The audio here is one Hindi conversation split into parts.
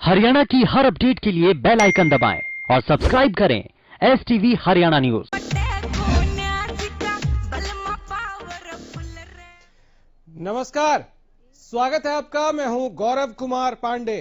हरियाणा की हर अपडेट के लिए बेल आइकन दबाएं और सब्सक्राइब करें STV हरियाणा न्यूज। नमस्कार, स्वागत है आपका। मैं हूं गौरव कुमार पांडे।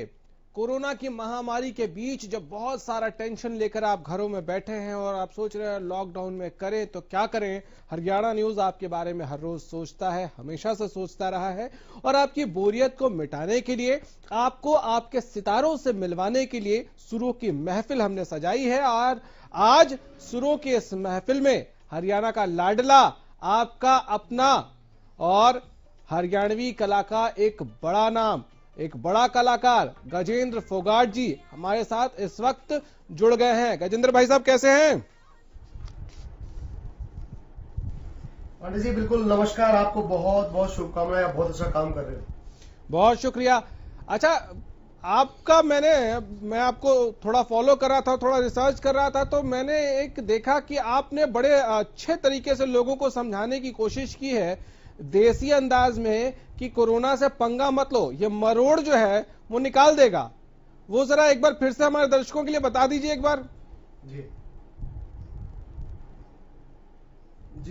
कोरोना की महामारी के बीच जब बहुत सारा टेंशन लेकर आप घरों में बैठे हैं और आप सोच रहे हैं लॉकडाउन में करें तो क्या करें, हरियाणा न्यूज आपके बारे में हर रोज सोचता है, हमेशा से सोचता रहा है और आपकी बोरियत को मिटाने के लिए, आपको आपके सितारों से मिलवाने के लिए सुरों की महफिल हमने सजाई है। और आज सुरों की इस महफिल में हरियाणा का लाडला, आपका अपना और हरियाणवी कला का एक बड़ा नाम, एक बड़ा कलाकार गजेंद्र फोगाट जी हमारे साथ इस वक्त जुड़ गए हैं। गजेंद्र भाई साहब कैसे हैं? पांडे जी बिल्कुल नमस्कार। आपको बहुत बहुत शुभकामनाएं, आप बहुत अच्छा काम कर रहे हो। बहुत शुक्रिया। अच्छा, आपका मैं आपको थोड़ा फॉलो कर रहा था, थोड़ा रिसर्च कर रहा था, तो मैंने एक देखा कि आपने बड़े अच्छे तरीके से लोगों को समझाने की कोशिश की है देसी अंदाज में कि कोरोना से पंगा मत लो, ये मरोड़ जो है वो निकाल देगा। वो जरा एक बार फिर से हमारे दर्शकों के लिए बता दीजिए एक बार। जी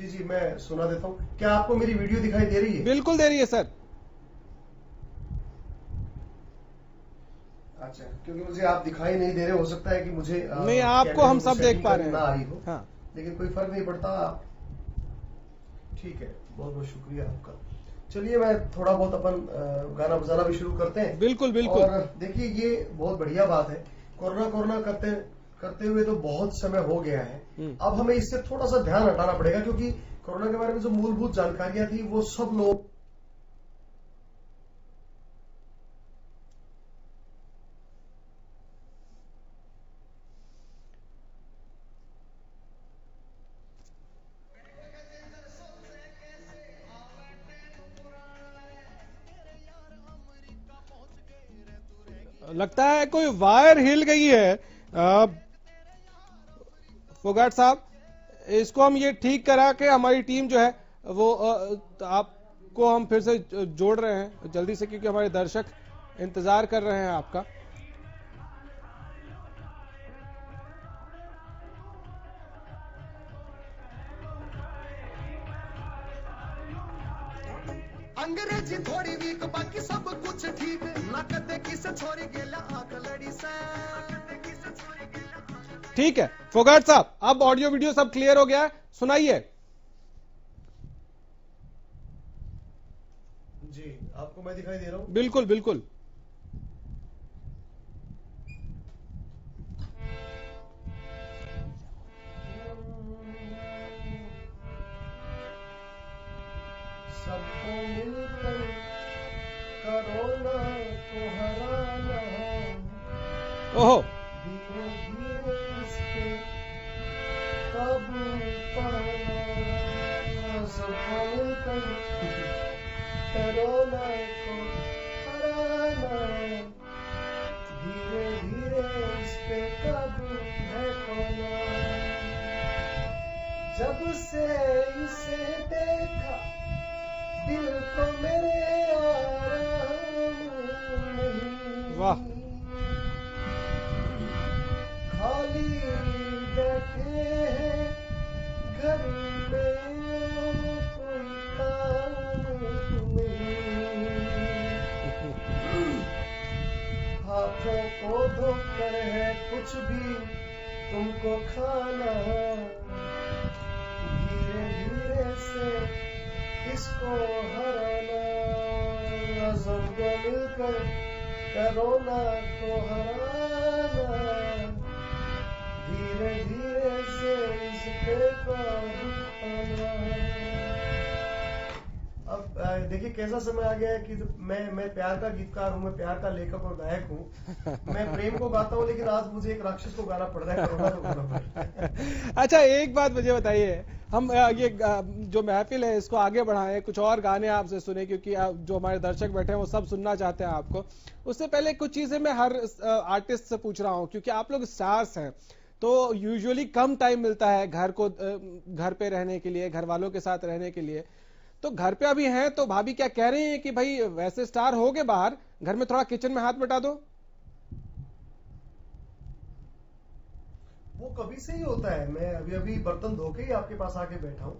जी मैं सुना देता हूँ। क्या आपको मेरी वीडियो दिखाई दे रही है? बिल्कुल दे रही है सर। अच्छा, क्योंकि मुझे आप दिखाई नहीं दे रहे, हो सकता है कि मुझे नहीं, आपको हम सब देख पा रहे हैं, ना आ रही हो। हाँ। लेकिन कोई फर्क नहीं पड़ता। ठीक है, बहुत बहुत शुक्रिया आपका। चलिए मैं थोड़ा बहुत अपन गाना बजाना भी शुरू करते हैं। बिल्कुल बिल्कुल। और देखिए ये बहुत बढ़िया बात है। कोरोना करते हुए तो बहुत समय हो गया है। अब हमें इससे थोड़ा सा ध्यान हटाना पड़ेगा, क्योंकि कोरोना के बारे में जो मूलभूत जानकारियां थी वो सब लोग लगता है कोई वायर हिल गई है। फोगाट साहब, इसको हम ये ठीक करा के हमारी टीम जो है वो आपको हम फिर से जोड़ रहे हैं जल्दी से, क्योंकि हमारे दर्शक इंतजार कर रहे हैं आपका। अंग्रेजी थोड़ी वीक, बाकी सब कुछ ठीक। ना कदे किस छोरी गेला आंख लड़ी से। ठीक है फोगाट साहब, अब ऑडियो वीडियो सब क्लियर हो गया है, सुनाइए। जी आपको मैं दिखाई दे रहा हूँ? बिल्कुल बिल्कुल। सबको मिलकर कोरोना को हराना, ओहो, धीरे धीरे इस पे काबू पाना। सबको मिलकर कोरोना को हराना, धीरे धीरे इस पे काबू है पाना। जब से इसे देखा दिल को मेरे आराम नहीं। वाह। खाली बैठे हैं घर में, कोई काम नहीं। हाथों को धोकर है कुछ भी तुमको खाना, धीरे धीरे से इसको हराना। सबको मिलकर कोरोना को हराना, धीरे धीरे से इस पे काबू पाना। अब देखिए कैसा समय आ गया है कि मैं प्यार का गीतकार हूँ, मैं प्यार का लेखक और गायक हूँ। मैं प्रेम को गाता हूँ, लेकिन आज मुझे एक राक्षस को गाना पड़ रहा है, कोरोना को गाना पड़ रहा है। अच्छा, एक बात मुझे बताइए, हम ये जो महफिल है इसको आगे बढ़ाएं, कुछ और गाने आपसे सुने, क्योंकि जो हमारे दर्शक बैठे हैं वो सब सुनना चाहते हैं आपको। उससे पहले कुछ चीजें मैं हर आर्टिस्ट से पूछ रहा हूं, क्योंकि आप लोग स्टार्स हैं तो यूजुअली कम टाइम मिलता है घर पे रहने के लिए, घर वालों के साथ रहने के लिए। तो घर पे अभी हैं तो भाभी क्या कह रही हैं कि भाई वैसे स्टार हो गए बाहर, घर में थोड़ा किचन में हाथ बटा दो? वो कभी से ही होता है। मैं अभी अभी बर्तन धो के ही आपके पास आके बैठा हूँ,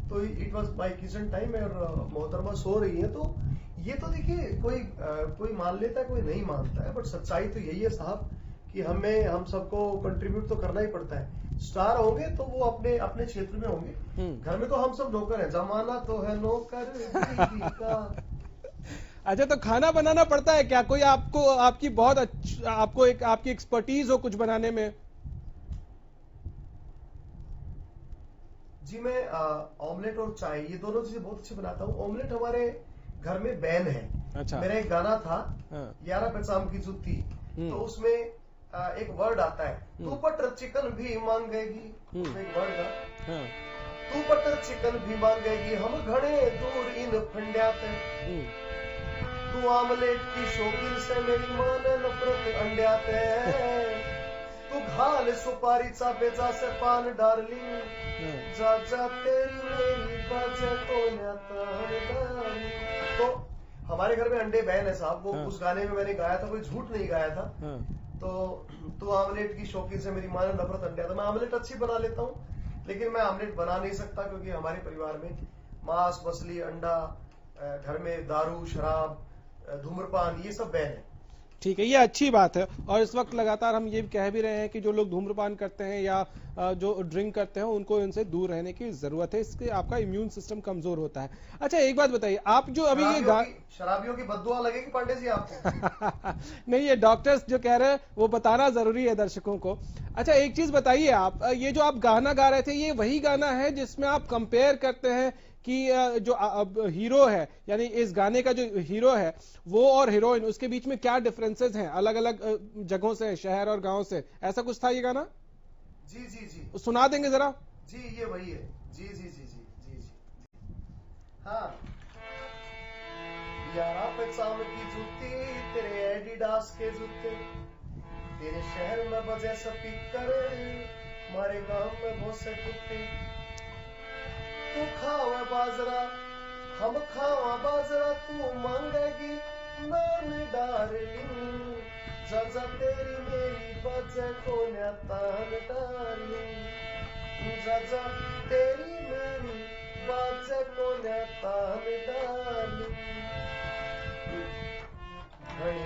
तो it was my kitchen time और मोहतरमा सो रही है। तो ये तो देखिए कोई मान लेता है, कोई नहीं मानता है, बट सच्चाई तो यही है साहब कि हम सबको कंट्रीब्यूट तो करना ही पड़ता है। स्टार होंगे तो वो अपने अपने क्षेत्र में होंगे, घर में तो हम सब नौकर हैं, जमाना तो है नौकर का। अच्छा, तो खाना बनाना पड़ता है क्या? कोई आपकी बहुत आपकी एक्सपर्टीज हो कुछ बनाने में? जी, मैं ऑमलेट और चाय ये दोनों चीजें बहुत अच्छी बनाता हूँ। ऑमलेट हमारे घर में बैन है। अच्छा। मेरा एक गाना था, हाँ। 11 पैसाम की जुत्ती, तो उसमें एक वर्ड आता है, तू बटर चिकन भी मांगेगी, एक वर्ड था, हाँ। तू बटर चिकन भी मांगेगी, हम घड़े दूर इन फंड्याते, तू आमलेट की शौकीन से मेरी मां ने नफरत अंड्याते, तू घाल सुपारीचा बेजा से पान डार्लिंग, जा जा तेरी मेरी बाजे कोण्याता डार्लिंग। तो हमारे घर में अंडे बैन है साहब। वो उस गाने में मैंने गाया था, कोई झूठ नहीं गाया था। तो आमलेट की शौकीन से मेरी मां ने नफरत अंड्याता। मैं आमलेट अच्छी बना लेता हूँ, लेकिन मैं आमलेट बना नहीं सकता क्योंकि हमारे परिवार में मांस, मछली, अंडा, घर में दारू, शराब, धूम्रपान ये सब बैन है। ठीक है, ये अच्छी बात है। और इस वक्त लगातार हम ये कह भी रहे हैं कि जो लोग धूम्रपान करते हैं या जो ड्रिंक करते हैं उनको इनसे दूर रहने की जरूरत है, इससे आपका इम्यून सिस्टम कमजोर होता है। अच्छा, एक बात बताइए, आप जो अभी ये शराबियों की बद्दुआ लगेगी पांडे जी आपको? नहीं, ये डॉक्टर्स जो कह रहे हैं वो बताना जरूरी है दर्शकों को। अच्छा, एक चीज बताइए, आप ये जो आप गाना गा रहे थे, ये वही गाना है जिसमें आप कंपेयर करते हैं कि जो हीरो है, यानी इस गाने का जो हीरो है वो और हीरोइन, उसके बीच में क्या डिफरेंसेस हैं अलग अलग जगहों से, शहर और गांव से, ऐसा कुछ था ये गाना? जी जी जी, सुना देंगे जरा? जी ये वही है। जी जी जी जी जी जी। हाँ, 11 पैसाम की जूती, तेरे एडिडास के जूते, तेरे शहर में बजे स्पीकर, हमारे गांव में बहुत से कुत्ते, तू खावा बाजरा, हम खावा बाजरा, तू मांगेगी नान डार्लिंग, जा जा तेरी मेरी बजे कोन्या तान डार्लिंग, जा जा तेरी मेरी बजे कोन्या तान डार्लिंग। घणी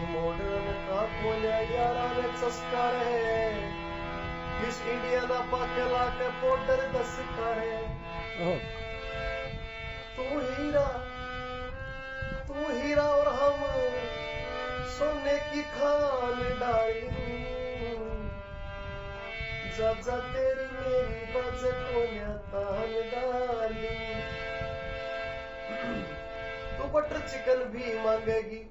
मॉडर्न का कोन्या यारा ने चस्का रहे, मिस इंडिया ना पाके लाके बॉर्डर दस करे, तू हीरा और हम सोने की खान डार्लिंग, जा जा तेरी मेरी बजे कोन्या तान डार्लिंग। तू बटर चिकन भी मांगेगी,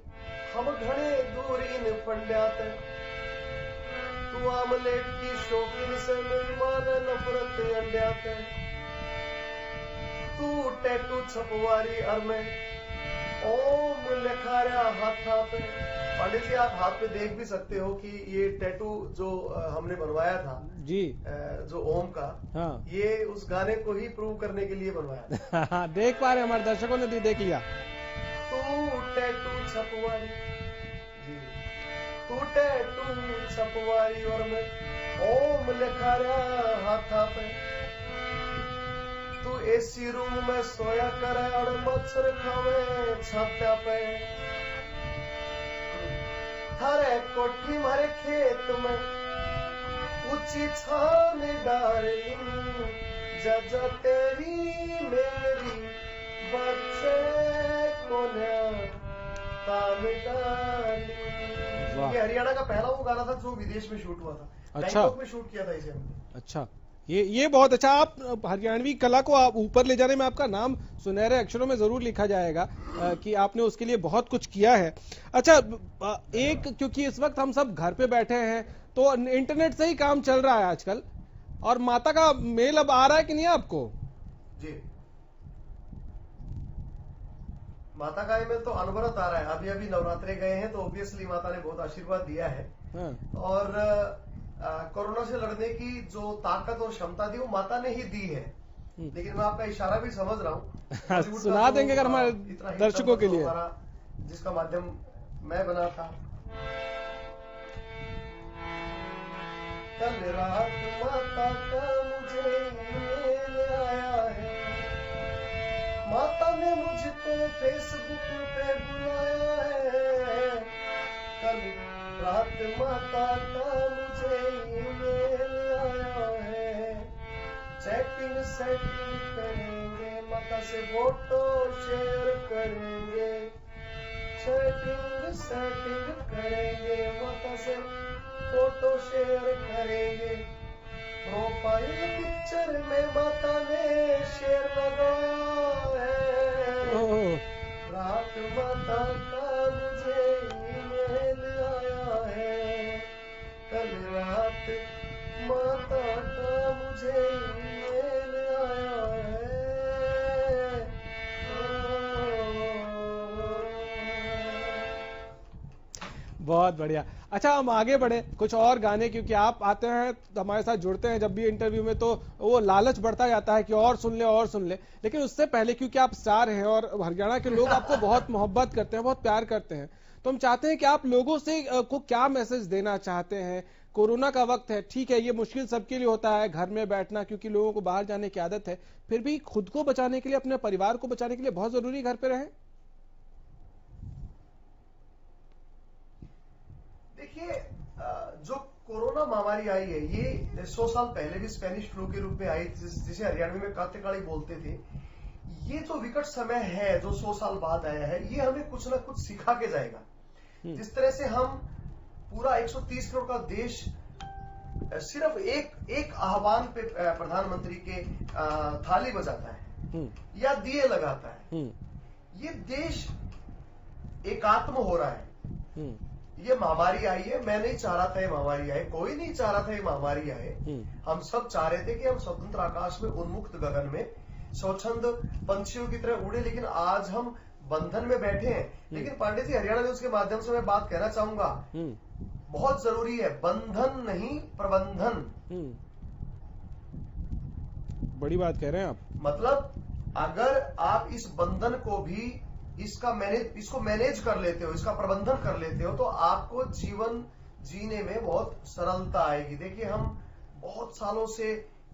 हम घणे दूर इन फंड्याते, तू आमलेट की शौकीन से मेरी मां ने नफरत अंड्याते, तू टैटू छपवारी और मैं ओम लिखा रहा हाथा पे। पांडे जी, आप हाथ पे देख भी सकते हो कि ये टैटू जो हमने बनवाया था जी, जो ओम का, हाँ, ये उस गाने को ही प्रूव करने के लिए बनवाया था। देख पा रहे हमारे दर्शकों ने देख लिया। तू टैटू छपवारी, जी, तू टैटू छपवारी और मैं ओम लिखा रहा हाथा पे, तू एसी रूम में सोया करे और मच्छर खावे छात्या पे, थारे कोठी मारे खेत में ऊंची छान डार्लिंग, जा जा तेरी मेरी बच्चे कोन्या तान डार्लिंग। ये हरियाणा का पहला वो गाना था जो विदेश में शूट हुआ था। अच्छा, बैंकॉक में शूट किया था इसे हमने। अच्छा, ये बहुत अच्छा। आप हरियाणवी कला को आप ऊपर ले जाने में आपका नाम सुनहरे अक्षरों में जरूर लिखा जाएगा कि आपने उसके लिए बहुत कुछ किया है। अच्छा, क्योंकि इस वक्त हम सब घर पे बैठे हैं तो इंटरनेट से ही काम चल रहा है आजकल, और माता का मेल अब आ रहा है कि नहीं आपको? जी, माता का ईमेल तो अनवरत आ रहा है। अभी अभी नवरात्रे गए हैं तो ऑब्वियसली माता ने बहुत आशीर्वाद दिया है। हाँ। और कोरोना से लड़ने की जो ताकत और क्षमता दी वो माता ने ही दी है। लेकिन मैं आपका इशारा भी समझ रहा हूँ। सुना देंगे अगर हमारे दर्शकों के लिए, जिसका माध्यम मैं बना था। कल रात माता का मुझे ईमेल आया है, माता ने मुझको फेसबुक पे बुलाया है, कल रात माता का मुझे ईमेल आया है, चैटिंग सेटिंग करेंगे, माता से फोटो शेयर करेंगे, चैटिंग सेटिंग करेंगे, माता से फोटो शेयर करेंगे, प्रोफाइल पिक्चर में माता ने शेयर लगाया है, रात माता का मुझे ईमेल आया है, कल रात माता का मुझे ईमेल आया है। बहुत बढ़िया। अच्छा, हम आगे बढ़े कुछ और गाने, क्योंकि आप आते हैं तो हमारे साथ जुड़ते हैं जब भी इंटरव्यू में, तो वो लालच बढ़ता जाता है कि और सुन ले। लेकिन उससे पहले, क्योंकि आप स्टार हैं और हरियाणा के लोग आपको बहुत मोहब्बत करते हैं, बहुत प्यार करते हैं, तो हम चाहते हैं कि आप लोगों से को क्या मैसेज देना चाहते हैं। कोरोना का वक्त है, ठीक है, ये मुश्किल सबके लिए होता है घर में बैठना, क्योंकि लोगों को बाहर जाने की आदत है, फिर भी खुद को बचाने के लिए, अपने परिवार को बचाने के लिए बहुत जरूरी घर पे रहें। देखिए, जो कोरोना महामारी आई है, ये 100 साल पहले भी स्पेनिश फ्लू के रूप में आई, जिसे हरियाणवी में कातेकाली बोलते थे। ये जो विकट समय है जो 100 साल बाद आया है, ये हमें कुछ ना कुछ सिखा के जाएगा। जिस तरह से हम पूरा 130 करोड़ का देश सिर्फ एक आह्वान पे प्रधानमंत्री के थाली बजाता है या दिए लगाता है, ये देश एकात्म हो रहा है। ये महामारी आई है, मैं नहीं चाह रहा था ये महामारी आए, कोई नहीं चाह रहा था ये महामारी आए। हम सब चाह रहे थे कि हम स्वतंत्र आकाश में, उन्मुक्त गगन में स्वच्छंद पंछियों की तरह उड़े, लेकिन आज हम बंधन में बैठे हैं। लेकिन पांडे जी, हरियाणा न्यूज के माध्यम से मैं बात कहना चाहूंगा, बहुत जरूरी है बंधन नहीं प्रबंधन। बड़ी बात कह रहे हैं आप। मतलब अगर आप इस बंधन को भी इसको मैनेज कर लेते हो, इसका प्रबंधन कर लेते हो, तो आपको जीवन जीने में बहुत सरलता आएगी। देखिए, हम बहुत सालों से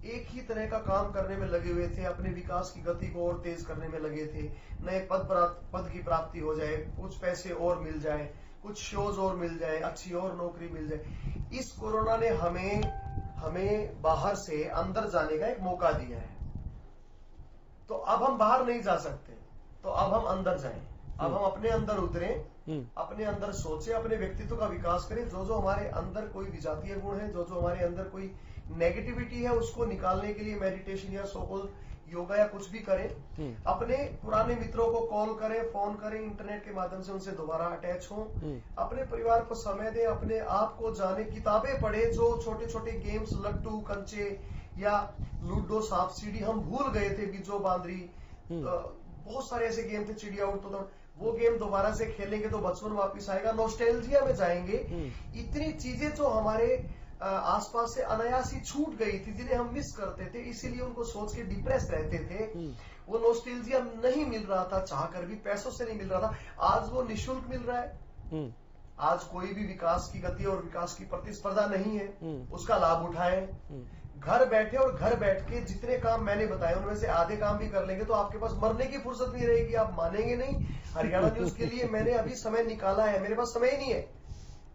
एक ही तरह का काम करने में लगे हुए थे, अपने विकास की गति को और तेज करने में लगे थे, नए पद की प्राप्ति हो जाए, कुछ पैसे और मिल जाए, कुछ शोज और मिल जाए, अच्छी और नौकरी मिल जाए। इस कोरोना ने हमें बाहर से अंदर जाने का एक मौका दिया है। तो अब हम बाहर नहीं जा सकते, तो अब हम अंदर जाएं, अब हम अपने अंदर उतरें, अपने अंदर सोचें, अपने व्यक्तित्व का विकास करें। जो हमारे अंदर कोई विजातीय गुण है, जो हमारे अंदर कोई नेगेटिविटी है, उसको निकालने के लिए मेडिटेशन या सोकॉल योगा या कुछ भी करें। अपने पुराने मित्रों को कॉल करें, फोन करें, इंटरनेट के माध्यम से उनसे दोबारा अटैच हों, अपने परिवार को समय दें, अपने आप को जाने, किताबें पढ़े। जो छोटे छोटे गेम्स, लट्टू, कंचे या लूडो, सांप सीढ़ी हम भूल गए थे, बिजो बांदरी, बहुत सारे ऐसे गेम थे, चिड़िया उड़, तो वो गेम दोबारा से खेलेंगे तो बचपन वापस आएगा, नॉस्टैल्जिया में जाएंगे। इतनी चीजें जो हमारे आसपास से अनायास ही छूट गई थी, जिन्हें हम मिस करते थे, इसीलिए उनको सोच के डिप्रेस रहते थे। वो नॉस्टैल्जिया नहीं मिल रहा था, चाह कर भी, पैसों से नहीं मिल रहा था। आज वो निःशुल्क मिल रहा है। आज कोई भी विकास की गति और विकास की प्रतिस्पर्धा नहीं है, उसका लाभ उठाएं। घर बैठे, और घर बैठ के जितने काम मैंने बताए उनमें से आधे काम भी कर लेंगे तो आपके पास मरने की फुर्सत नहीं रहेगी। आप मानेंगे नहीं, हरियाणा न्यूज के लिए मैंने अभी समय निकाला है, मेरे पास समय ही नहीं है।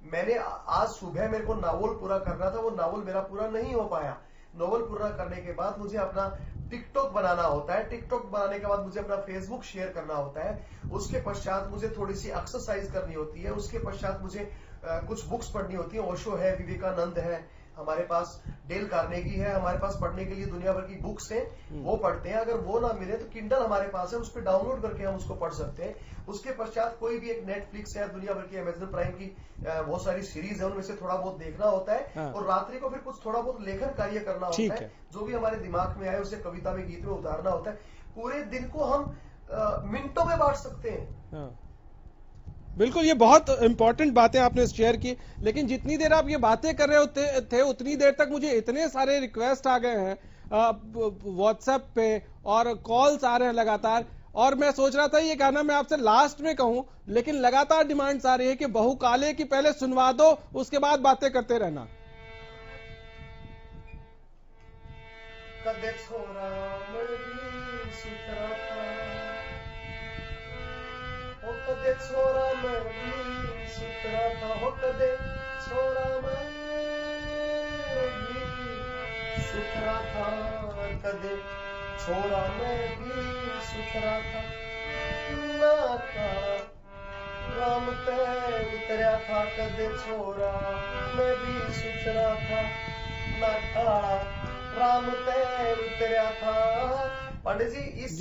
मैंने आज सुबह मेरे को नावल पूरा करना था, वो नावल मेरा पूरा नहीं हो पाया। नावल पूरा करने के बाद मुझे अपना टिकटॉक बनाना होता है, टिकटॉक बनाने के बाद मुझे अपना फेसबुक शेयर करना होता है, उसके पश्चात मुझे थोड़ी सी एक्सरसाइज करनी होती है, उसके पश्चात मुझे कुछ बुक्स पढ़नी होती है। ओशो है, विवेकानंद है, हमारे पास डेल कार्नेगी है, हमारे पास पढ़ने के लिए दुनिया भर की बुक्स हैं, वो पढ़ते हैं। अगर वो ना मिले तो किंडल हमारे पास है, उस पर डाउनलोड करके हम उसको पढ़ सकते हैं। उसके पश्चात कोई भी एक नेटफ्लिक्स है, दुनिया भर की अमेजन प्राइम की बहुत सारी सीरीज है, उनमें से थोड़ा बहुत देखना होता है। और रात्रि को फिर कुछ थोड़ा बहुत लेखन कार्य करना होता है, जो भी हमारे दिमाग में आए उसे कविता में, गीत में उतारना होता है। पूरे दिन को हम मिनटों में बांट सकते हैं। बिल्कुल, ये बहुत इंपॉर्टेंट बातें आपने शेयर की। लेकिन जितनी देर आप ये बातें कर रहे थे उतनी देर तक मुझे इतने सारे रिक्वेस्ट आ गए हैं व्हाट्सएप पे, और कॉल्स आ रहे हैं लगातार। और मैं सोच रहा था ये गाना मैं आपसे लास्ट में कहूं, लेकिन लगातार डिमांड्स आ रही है कि बहुकाले की पहले सुनवा दो, उसके बाद बातें करते रहना। कदे छोरा मैं भी सुथरा था, हो कदे छोरा मैं भी सुथरा था, हो कदे छोरा मैं भी सुथरा था, कदे छोरा मैं भी सुथरा था, ना का राम ते उतरा था, कदे छोरा मैं भी सुथरा था, ना काला राम ते उतरा था। पांडे जी, इस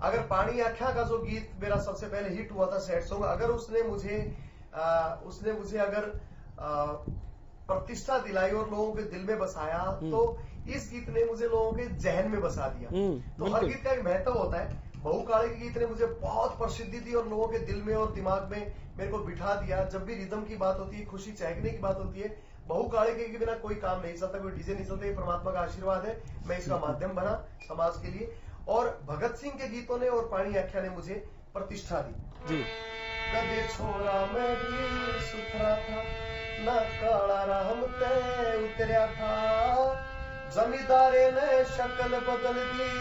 अगर पानी आख्या का जो गीत मेरा सबसे पहले हिट हुआ था, सैड सॉन्ग, अगर उसने मुझे अगर प्रतिष्ठा दिलाई और लोगों के दिल में बसाया, तो इस गीत ने मुझे लोगों के जहन में बसा दिया। तो हर गीत का एक महत्व होता है। बहू काले के गीत ने मुझे बहुत प्रसिद्धि दी और लोगों के दिल में और दिमाग में मेरे को बिठा दिया। जब भी रिदम की बात होती है, खुशी चहकने की बात होती है, बहू काले के बिना कोई काम नहीं चलता, कोई डीजे नहीं चलता। ये परमात्मा का आशीर्वाद है, मैं इसका माध्यम बना समाज के लिए। और भगत सिंह के गीतों ने और पानी आख्या ने मुझे प्रतिष्ठा दी जी। कदे छोरा मैं भी सुथरा था, ना काला राम ते उतरा था, जमींदारे ने शक्ल बदल दी,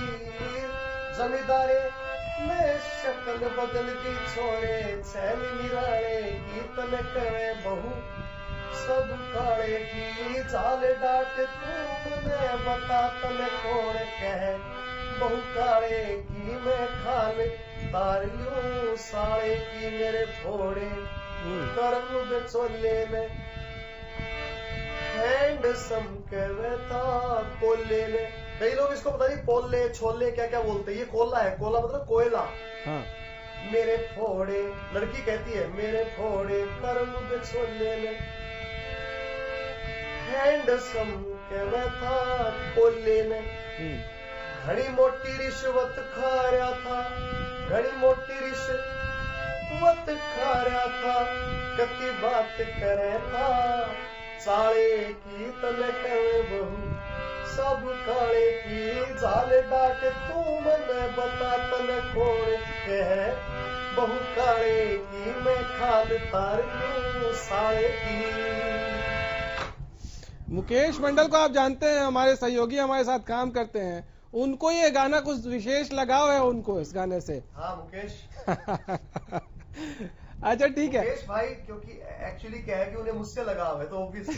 जमींदारे ने शक्ल बदल दी, छोरे छैल निराले गीत न करे बहू सब काले की, जाल डाट तुमने बता तने कौन कह, बहु काले की मैं खाल तारियों साले की मेरे फोड़े, कर्म बेचोले में हैंडसम कहता कोले में। कई लोग इसको पता नहीं पोले छोले क्या क्या बोलते हैं, ये कोला है। कोला मतलब कोयला। हाँ। मेरे फोड़े, लड़की कहती है मेरे फोड़े कर्म बेचोले में हैंडसम कहता कोले में। घनी मोटी रिश्वत खा रहा था, घनी मोटी रिश्वत खा रहा था, कति बात करे था, साले की तने करे बहू सब काले की, जाल डाट तू मने बता तने कौन कह, बहु काले की मैं खाल तार साले की। मुकेश मंडल को आप जानते हैं, हमारे सहयोगी हमारे साथ काम करते हैं, उनको ये गाना कुछ विशेष लगाव है उनको इस गाने से। हाँ मुकेश। अच्छा ठीक है मुकेश भाई, क्योंकि एक्चुअली क्या है कि उन्हें मुझसे लगाव है, तो ऑब्वियसली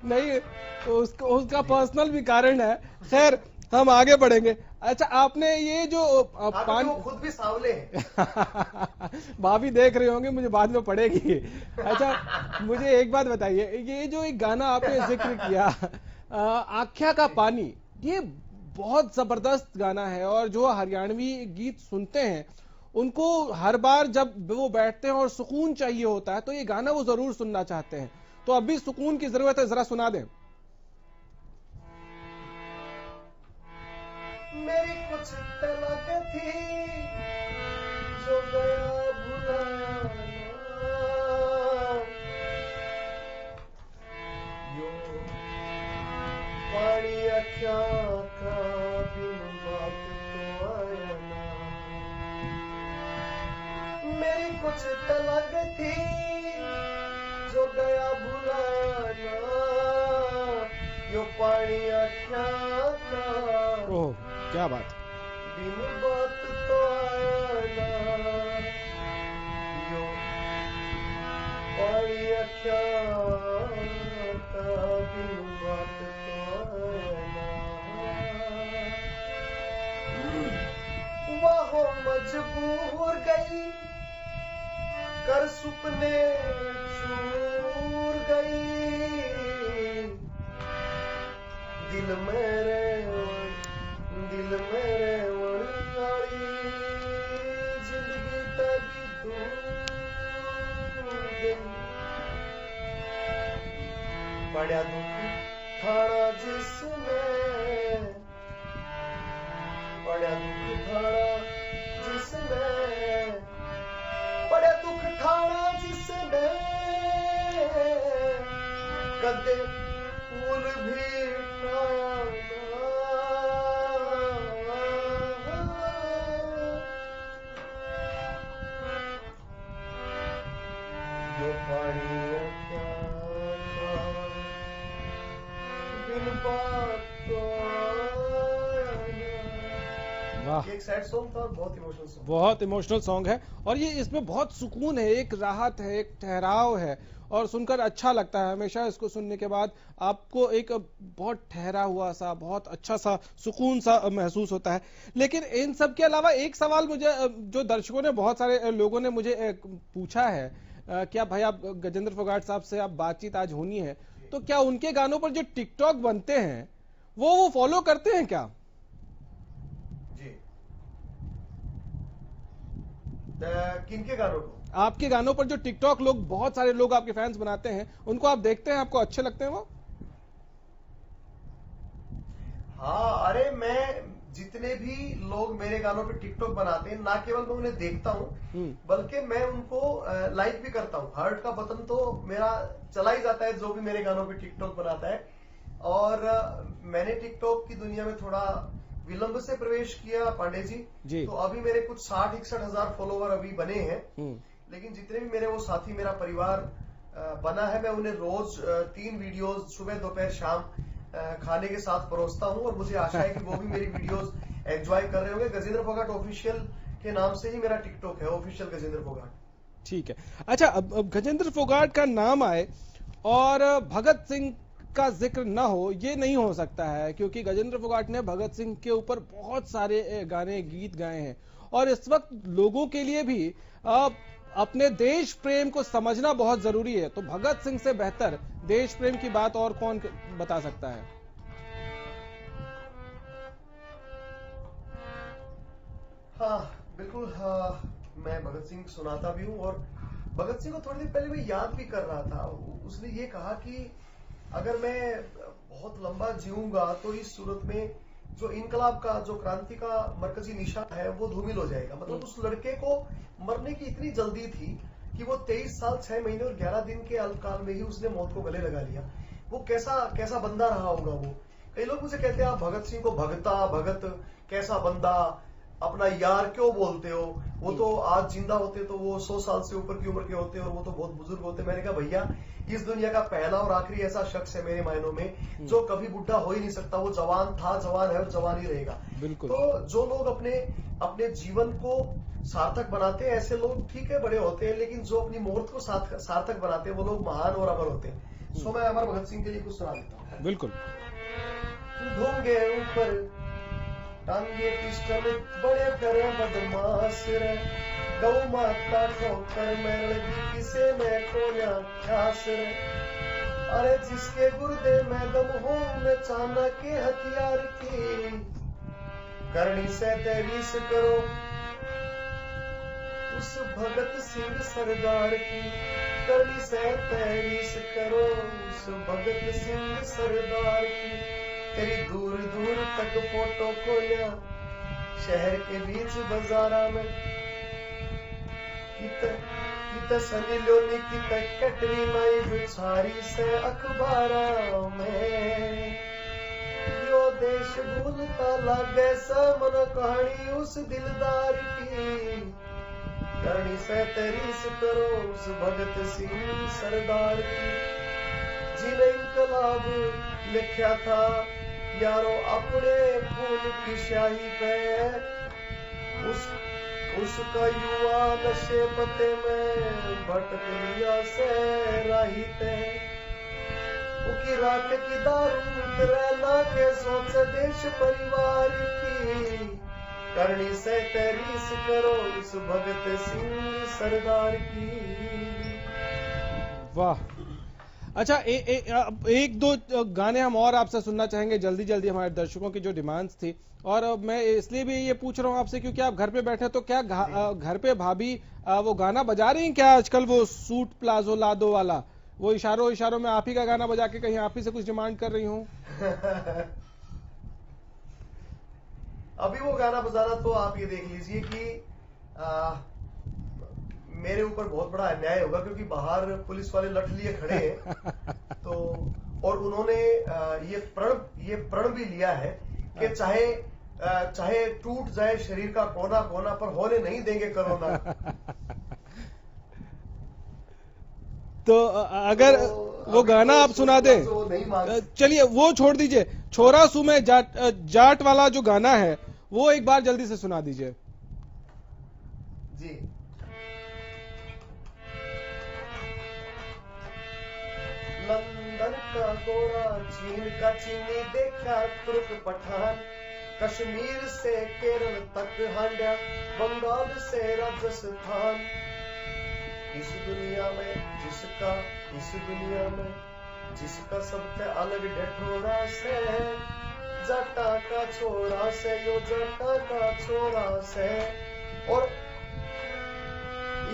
नहीं, तो उसका पर्सनल भी कारण है। खैर हम आगे बढ़ेंगे। अच्छा, आपने ये जो पानी, वो खुद भी सांवले हैं। भाभी देख रहे होंगे, मुझे बाद में पड़ेगी। अच्छा मुझे एक बात बताइए, ये जो एक गाना आपने जिक्र किया आख्या का पानी, ये बहुत जबरदस्त गाना है, और जो हरियाणवी गीत सुनते हैं उनको हर बार जब वो बैठते हैं और सुकून चाहिए होता है, तो ये गाना वो जरूर सुनना चाहते हैं। तो अभी सुकून की जरूरत है, जरा सुना दें। मेरी कुछ तलक थी जो गया भुलाया यो पानी अख्या का बिन बात तो आया ना। मेरी कुछ तलक थी जो गया भुलाया, यो पानी अख्या का, ओह क्या बात। बिन बात तो आया ना, यो पानी अख्या का, बिन बात तो आया ना। वह मजबूर गई कर सुपने चूर गई, दिल मेरे वाली जिंदगी तेरी दूर गई। बड़ा दुख थाना जिसमें, बड़ा दुख थाना जिसमें, बड़ा दुख थाना जिसमें, कदे फूल भी खाया जो पानी अख्या का, बिन बात तो वाह, एक सैड सॉन्ग था और बहुत इमोशनल सॉन्ग। बहुत इमोशनल सॉन्ग है और ये इसमें बहुत सुकून है, एक राहत है, एक ठहराव है और सुनकर अच्छा लगता है। हमेशा इसको सुनने के बाद आपको एक बहुत ठहरा हुआ सा, बहुत अच्छा सा, सुकून सा महसूस होता है। लेकिन इन सब के अलावा एक सवाल मुझे, जो दर्शकों ने, बहुत सारे लोगों ने मुझे पूछा है, क्या भाई आप गजेंद्र फोगाट साहब से आप बातचीत आज होनी है, तो क्या उनके गानों पर जो टिकटॉक बनते हैं वो फॉलो करते हैं क्या? जी। किनके गानों को? आपके गानों पर जो टिकटॉक लोग, बहुत सारे लोग आपके फैंस बनाते हैं, उनको आप देखते हैं, आपको अच्छे लगते हैं वो? हाँ, अरे मैं जितने भी लोग मेरे गानों पे टिकटॉक बनाते हैं, ना केवल मैं उन्हें देखता हूँ बल्कि मैं उनको लाइक भी करता हूँ। हार्ट का बटन तो मेरा चला ही जाता है जो भी मेरे गानों पे टिकटॉक बनाता है। और मैंने टिकटॉक की दुनिया में थोड़ा विलंब से प्रवेश किया पांडे जी। तो अभी मेरे कुछ 60-61 हजार फॉलोवर अभी बने हैं। लेकिन जितने भी मेरे वो साथी, मेरा परिवार बना है, मैं उन्हें रोज 3 वीडियोस सुबह दोपहर शाम खाने के साथ परोसता हूं और मुझे आशा है कि वो भी मेरी वीडियोस एंजॉय कर रहे होंगे। गजेंद्र फोगाट ऑफिशियल के नाम से ही मेरा टिकटॉक है, ऑफिशियल गजेंद्र फोगाट। ठीक है। अच्छा, अब गजेंद्र फोगाट का नाम आए और भगत सिंह का जिक्र ना हो, ये नहीं हो सकता है, क्योंकि गजेंद्र फोगाट ने भगत सिंह के ऊपर बहुत सारे गाने, गीत गाए हैं और इस वक्त लोगों के लिए भी अपने देश प्रेम को समझना बहुत जरूरी है। तो भगत सिंह से बेहतर देश प्रेम की बात और कौन बता सकता है? हाँ बिल्कुल। हाँ, मैं भगत सिंह सुनाता भी हूँ और भगत सिंह को थोड़ी देर पहले मैं याद भी कर रहा था। उसने ये कहा कि अगर मैं बहुत लंबा जीऊंगा तो इस सूरत में जो इनकलाब का, जो क्रांति का मरकजी निशान है वो धूमिल हो जाएगा। मतलब उस लड़के को मरने की इतनी जल्दी थी कि वो 23 साल 6 महीने और 11 दिन के अल्पकाल में ही उसने मौत को गले लगा लिया। वो कैसा बंदा रहा होगा वो। कई लोग मुझे कहते हैं आप भगत सिंह को भगत कैसा बंदा, अपना यार क्यों बोलते हो, वो तो आज जिंदा होते तो वो 100 साल से ऊपर की उम्र के होते और वो तो बहुत बुजुर्ग होते। मैंने कहा भैया, इस दुनिया का पहला और आखिरी ऐसा शख्स है मेरे मायनों में जो कभी बुढ़ा हो ही नहीं सकता। वो जवान था, जवान है और जवान ही रहेगा। बिल्कुल। तो जो लोग अपने जीवन को सार्थक बनाते हैं, ऐसे लोग ठीक है बड़े होते हैं, लेकिन जो अपनी मौत को सार्थक बनाते हैं वो लोग महान और अमर होते हैं। सो मैं अमर भगत सिंह के लिए कुछ सुना देता हूँ। बिल्कुल। ढूंगे ऊपर टांगे पिस्टल बड़े करे बदमाश रे, गौ माता ठोकर में लगी किसे में कोया ख्यास रे। अरे जिसके गुर्दे में दम हो में चाना के हथियार की, करनी से 23 करो उस भगत सिंह सरदार की। करनी से 23 करो उस भगत सिंह सरदार की। तेरी दूर दूर तक फोटो को लिया शहर के बीच बाजारा में। कित सनी लियोनी कित कैटरीना बिछारी से अखबारा में। यो देश भूलता लागे समन कहानी उस दिलदार की। करनी से 23 करो उस भगत सिंह सरदार की। जिन्हें इनकलाब लिखा था यारो अपने खून की स्याही पे, उसका युवा नशे पते में भटक लिया से राही पे। उकी रात की दारू उतरना के सोच देश परिवार की। करनी से 23 करो उस भगत सिंह सरदार की। वाह। अच्छा, एक दो गाने हम और आपसे सुनना चाहेंगे जल्दी जल्दी, हमारे दर्शकों की जो डिमांड्स थी। और मैं इसलिए भी ये पूछ रहा हूँ आपसे क्योंकि आप घर पे बैठे, तो क्या घर पे भाभी वो गाना बजा रही हैं क्या आजकल, वो सूट प्लाजो लादो वाला, वो इशारों में आप ही का गाना बजा के कहीं आप ही से कुछ डिमांड कर रही हूँ? अभी वो गाना बजाना तो आप ये देख लीजिए कि मेरे ऊपर बहुत बड़ा अन्याय होगा, क्योंकि बाहर पुलिस वाले लठ लिए खड़े हैं। तो और उन्होंने ये प्रण भी लिया है कि चाहे टूट जाए शरीर का कोना कोना, पर होने नहीं देंगे कोरोना। तो अगर वो गाना आप सुना दें, चलिए वो छोड़ दीजिए, छोरा सू में जाट वाला जो गाना है वो एक बार जल्दी से सुना दीजिए। जी, लंदन का गोरा, चीन का चीनी, देखा तुर्क पठान, कश्मीर से केरल तक हांड्या, बंगाल से राजस्थान। इस दुनिया में जिसका सबसे अलग ढिढोरा से, जटा का छोरा से, यो जटा का छोरा से। और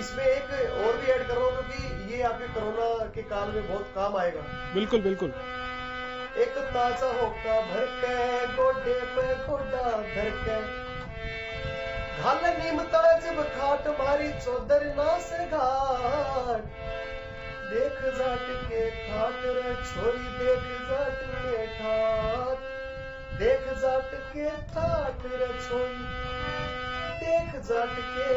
इसमें एक और भी ऐड कर रहा हूं क्योंकि ये आपके कोरोना के काल में बहुत काम आएगा। बिल्कुल बिल्कुल। एक ताजा होका भर के, गोडे पे गोडा धर के, घाल नीम तले जब खाट मारी, चौधर ना से घाट। देख जाट के ठाट रे छोरी, देख जाट के ठाट, देख जाट के ठाट रे छोरी, देख जाट के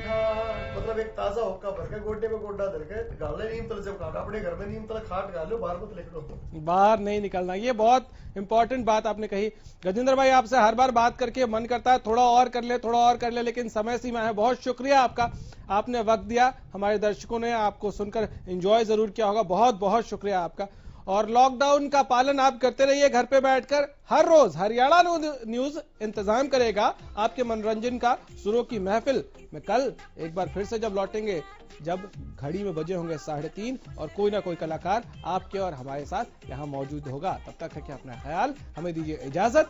ठाट। मतलब एक ताजा होका भर के, गोडे पे गोडा धर के, गाले नीम तले जब खाट, अपने घर में नीम तले खाट गालो, बाहर मत निकलो, बाहर नहीं निकलना। ये बहुत इंपॉर्टेंट बात आपने कही गजेंद्र भाई। आपसे हर बार बात करके मन करता है थोड़ा और कर ले, लेकिन समय सीमा है। बहुत शुक्रिया आपका, आपने वक्त दिया। हमारे दर्शकों ने आपको सुनकर एंजॉय जरूर किया होगा। बहुत बहुत शुक्रिया आपका। और लॉकडाउन का पालन आप करते रहिए घर पे बैठकर। हर रोज हरियाणा न्यूज इंतजाम करेगा आपके मनोरंजन का। सुरों की महफिल में कल एक बार फिर से जब लौटेंगे, जब घड़ी में बजे होंगे 3:30 और कोई ना कोई कलाकार आपके और हमारे साथ यहां मौजूद होगा। तब तक है कि अपना ख्याल, हमें दीजिए इजाजत।